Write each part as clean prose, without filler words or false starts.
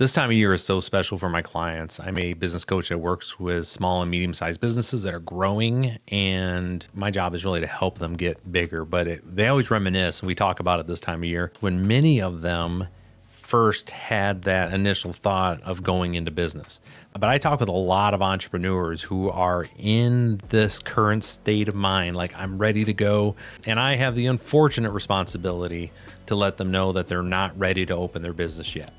This time of year is so special for my clients. I'm a business coach that works with small and medium-sized businesses that are growing, and my job is really to help them get bigger. But they always reminisce, and we talk about it this time of year, when many of them first had that initial thought of going into business. But I talk with a lot of entrepreneurs who are in this current state of mind, like I'm ready to go. And I have the unfortunate responsibility to let them know that they're not ready to open their business yet.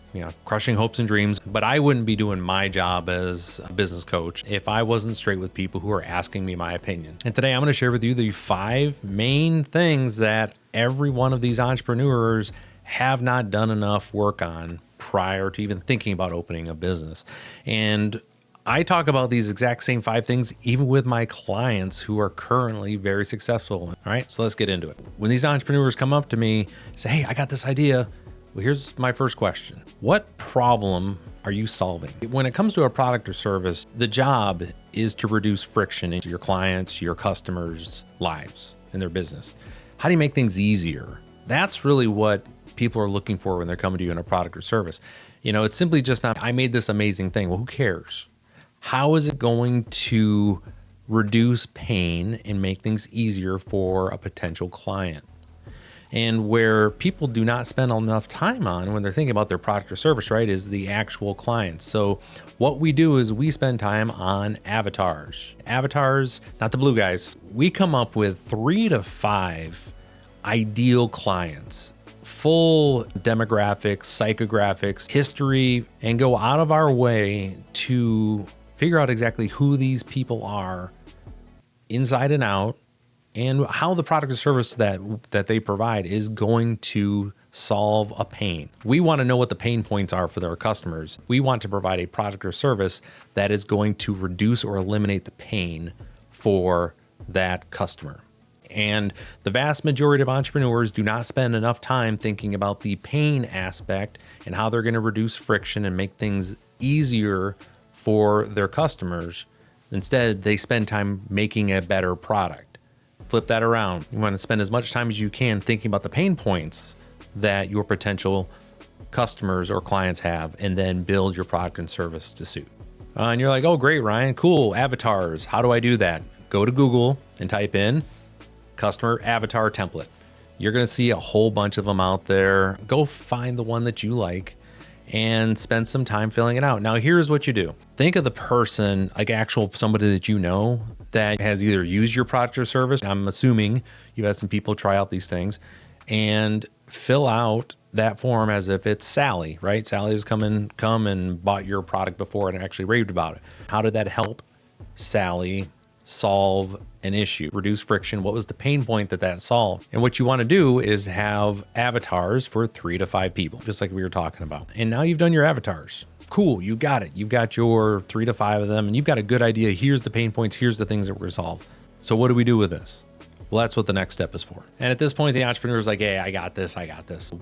Crushing hopes and dreams. But I wouldn't be doing my job as a business coach if I wasn't straight with people who are asking me my opinion. And today I'm going to share with you the 5 main things that every one of these entrepreneurs have not done enough work on prior to even thinking about opening a business. And I talk about these exact same 5 things even with my clients who are currently very successful. All right, so let's get into it. When these entrepreneurs come up to me, say, hey, I got this idea. Well, here's my first question. What problem are you solving? When it comes to a product or service, the job is to reduce friction into your clients, your customers' lives in their business. How do you make things easier? That's really what people are looking for when they're coming to you in a product or service. It's simply just not, I made this amazing thing. Well, who cares? How is it going to reduce pain and make things easier for a potential client? And where people do not spend enough time on when they're thinking about their product or service, right, is the actual clients. So what we do is we spend time on avatars. Avatars, not the blue guys. We come up with 3 to 5 ideal clients, full demographics, psychographics, history, and go out of our way to figure out exactly who these people are inside and out, and how the product or service that they provide is going to solve a pain. We want to know what the pain points are for their customers. We want to provide a product or service that is going to reduce or eliminate the pain for that customer. And the vast majority of entrepreneurs do not spend enough time thinking about the pain aspect and how they're going to reduce friction and make things easier for their customers. Instead, they spend time making a better product. Flip that around. You want to spend as much time as you can thinking about the pain points that your potential customers or clients have, and then build your product and service to suit. And you're like, oh, great, Ryan, cool, avatars. How do I do that? Go to Google and type in customer avatar template. You're going to see a whole bunch of them out there. Go find the one that you like and spend some time filling it out. Now, here's what you do. Think of the person, like somebody that you know that has either used your product or service. I'm assuming you've had some people try out these things, and fill out that form as if it's Sally, right? Sally has come and bought your product before and actually raved about it. How did that help Sally solve an issue, reduce friction? What was the pain point that solved? And what you want to do is have avatars for 3 to 5 people, just like we were talking about. And now you've done your avatars. Cool, you got it. You've got your 3 to 5 of them, and you've got a good idea. Here's the pain points. Here's the things that we're solved. So what do we do with this? Well, that's what the next step is for. And at this point, the entrepreneur is like, hey, I got this.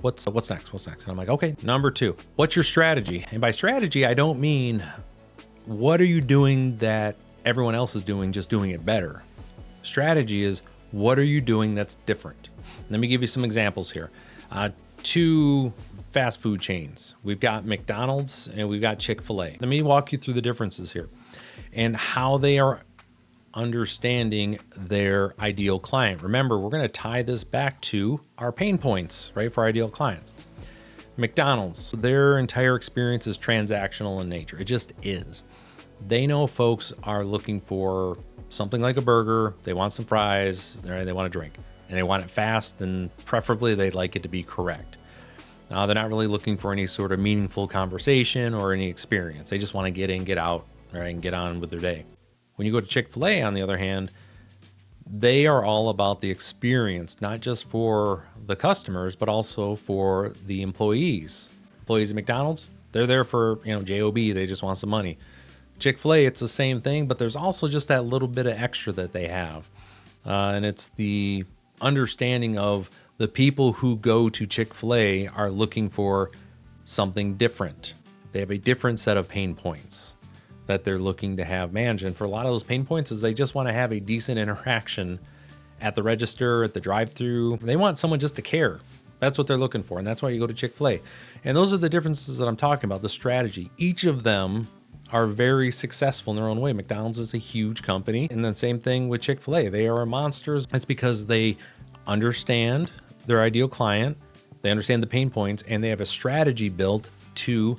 What's next? And I'm like, okay, number 2, what's your strategy? And by strategy, I don't mean what are you doing that everyone else is doing, just doing it better. Strategy is, what are you doing that's different? Let me give you some examples here. 2 fast food chains. We've got McDonald's and we've got Chick-fil-A. Let me walk you through the differences here and how they are understanding their ideal client. Remember, we're going to tie this back to our pain points, right, for ideal clients. McDonald's, their entire experience is transactional in nature. It just is. They know folks are looking for something like a burger. They want some fries, they want a drink, and they want it fast, and preferably they'd like it to be correct. They're not really looking for any sort of meaningful conversation or any experience. They just want to get in, get out, right, and get on with their day. When you go to Chick-fil-A, on the other hand, they are all about the experience, not just for the customers, but also for the employees. Employees at McDonald's, they're there for, JOB, they just want some money. Chick-fil-A, it's the same thing, but there's also just that little bit of extra that they have. And it's the understanding of the people who go to Chick-fil-A are looking for something different. They have a different set of pain points that they're looking to have managed. And for a lot of those pain points is they just want to have a decent interaction at the register, at the drive-through. They want someone just to care. That's what they're looking for. And that's why you go to Chick-fil-A. And those are the differences that I'm talking about, the strategy. Each of them are very successful in their own way. McDonald's is a huge company. And then same thing with Chick-fil-A. They are monsters. It's because they understand their ideal client, they understand the pain points, and they have a strategy built to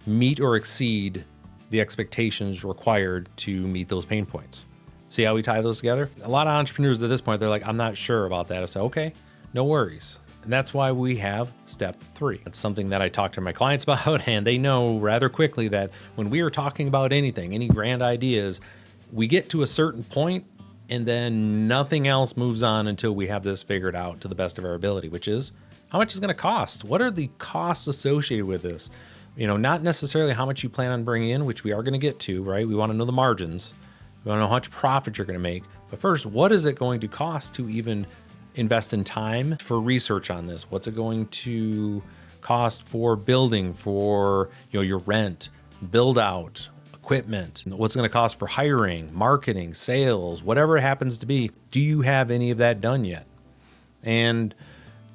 meet or exceed the expectations required to meet those pain points. See how we tie those together? A lot of entrepreneurs at this point, they're like, I'm not sure about that. I say, okay, no worries. And that's why we have step 3. It's something that I talk to my clients about, and they know rather quickly that when we are talking about anything, any grand ideas, we get to a certain point and then nothing else moves on until we have this figured out to the best of our ability, which is how much is going to cost? What are the costs associated with this? Not necessarily how much you plan on bringing in, which we are going to get to, right? We want to know the margins. We want to know how much profit you're going to make. But first, what is it going to cost to even invest in time for research on this? What's it going to cost for building, for your rent, build out, equipment? What's it going to cost for hiring, marketing, sales, whatever it happens to be? Do you have any of that done yet? And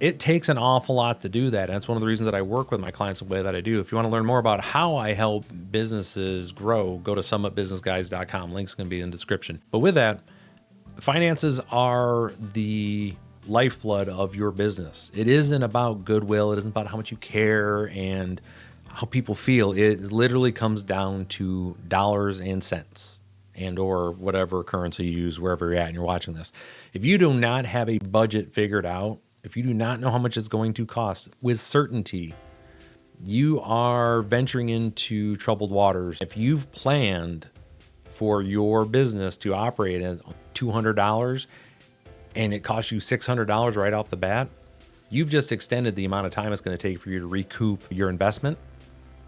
it takes an awful lot to do that. And that's one of the reasons that I work with my clients the way that I do. If you want to learn more about how I help businesses grow, go to summitbusinessguys.com. Link's going to be in the description. But with that, finances are the lifeblood of your business. It isn't about goodwill. It isn't about how much you care and how people feel. It literally comes down to dollars and cents and or whatever currency you use wherever you're at and you're watching this. If you do not have a budget figured out, if you do not know how much it's going to cost with certainty, you are venturing into troubled waters. If you've planned for your business to operate at $200 and it costs you $600 right off the bat, you've just extended the amount of time it's going to take for you to recoup your investment.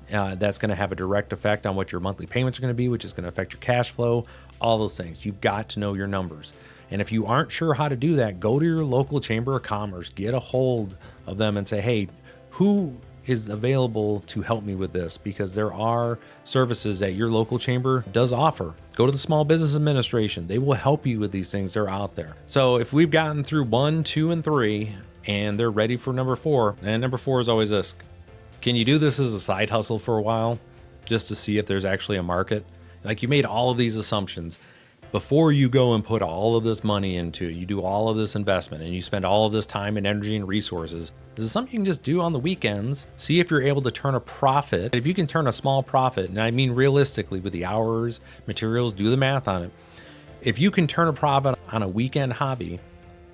That's going to have a direct effect on what your monthly payments are going to be, which is going to affect your cash flow, all those things. You've got to know your numbers. And if you aren't sure how to do that, go to your local chamber of commerce, get a hold of them and say, hey, who is available to help me with this? Because there are services that your local chamber does offer. Go to the Small Business Administration. They will help you with these things. They're out there. So if we've gotten through 1, 2, and 3, and they're ready for number 4, and number 4 is always this. Can you do this as a side hustle for a while just to see if there's actually a market? Like, you made all of these assumptions. Before you go and put all of this money into it, you do all of this investment and you spend all of this time and energy and resources. This is something you can just do on the weekends. See if you're able to turn a profit. If you can turn a small profit, and I mean realistically with the hours, materials, do the math on it. If you can turn a profit on a weekend hobby,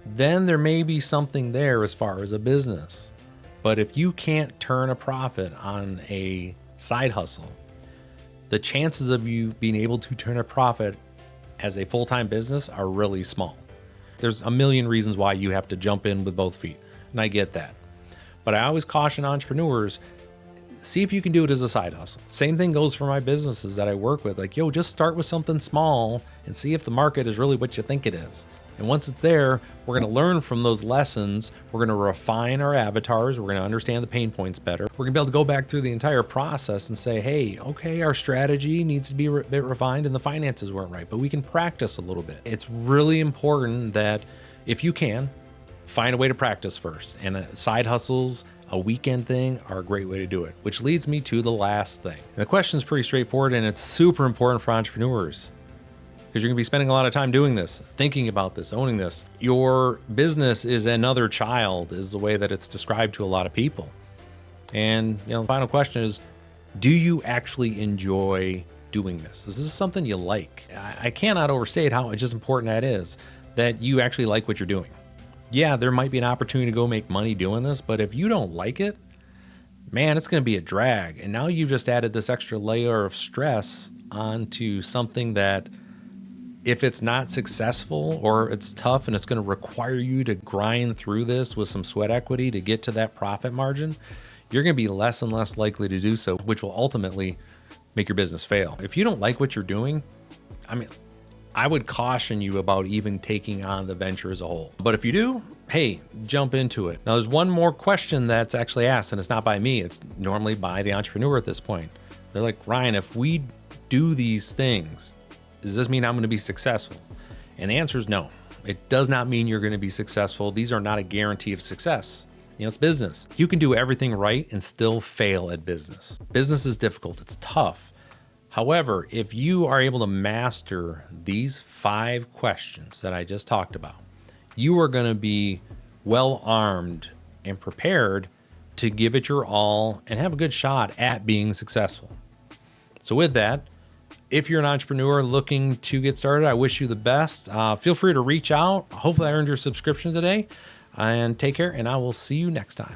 then there may be something there as far as a business. But if you can't turn a profit on a side hustle, the chances of you being able to turn a profit as a full-time business are really small. There's a million reasons why you have to jump in with both feet, and I get that. But I always caution entrepreneurs, see if you can do it as a side hustle. Same thing goes for my businesses that I work with. Like, just start with something small and see if the market is really what you think it is. And once it's there, we're going to learn from those lessons. We're going to refine our avatars. We're going to understand the pain points better. We're going to be able to go back through the entire process and say, hey, okay, our strategy needs to be a bit refined and the finances weren't right, but we can practice a little bit. It's really important that if you can, find a way to practice first. And side hustles, a weekend thing, are a great way to do it, which leads me to the last thing. And the question is pretty straightforward, and it's super important for entrepreneurs, because you're going to be spending a lot of time doing this, thinking about this, owning this. Your business is another child, is the way that it's described to a lot of people. And the final question is, do you actually enjoy doing this? Is this something you like? I cannot overstate how just important that is, that you actually like what you're doing. Yeah, there might be an opportunity to go make money doing this, but if you don't like it, man, it's going to be a drag. And now you've just added this extra layer of stress onto something that, if it's not successful or it's tough and it's going to require you to grind through this with some sweat equity to get to that profit margin, you're going to be less and less likely to do so, which will ultimately make your business fail. If you don't like what you're doing, I would caution you about even taking on the venture as a whole. But if you do, hey, jump into it. Now, there's one more question that's actually asked, and it's not by me. It's normally by the entrepreneur at this point. They're like, Ryan, if we do these things, does this mean I'm going to be successful? And the answer is no. It does not mean you're going to be successful. These are not a guarantee of success. It's business. You can do everything right and still fail at business. Business is difficult. It's tough. However, if you are able to master these 5 questions that I just talked about, you are going to be well armed and prepared to give it your all and have a good shot at being successful. So with that, if you're an entrepreneur looking to get started, I wish you the best. Feel free to reach out. Hopefully I earned your subscription today. And take care, and I will see you next time.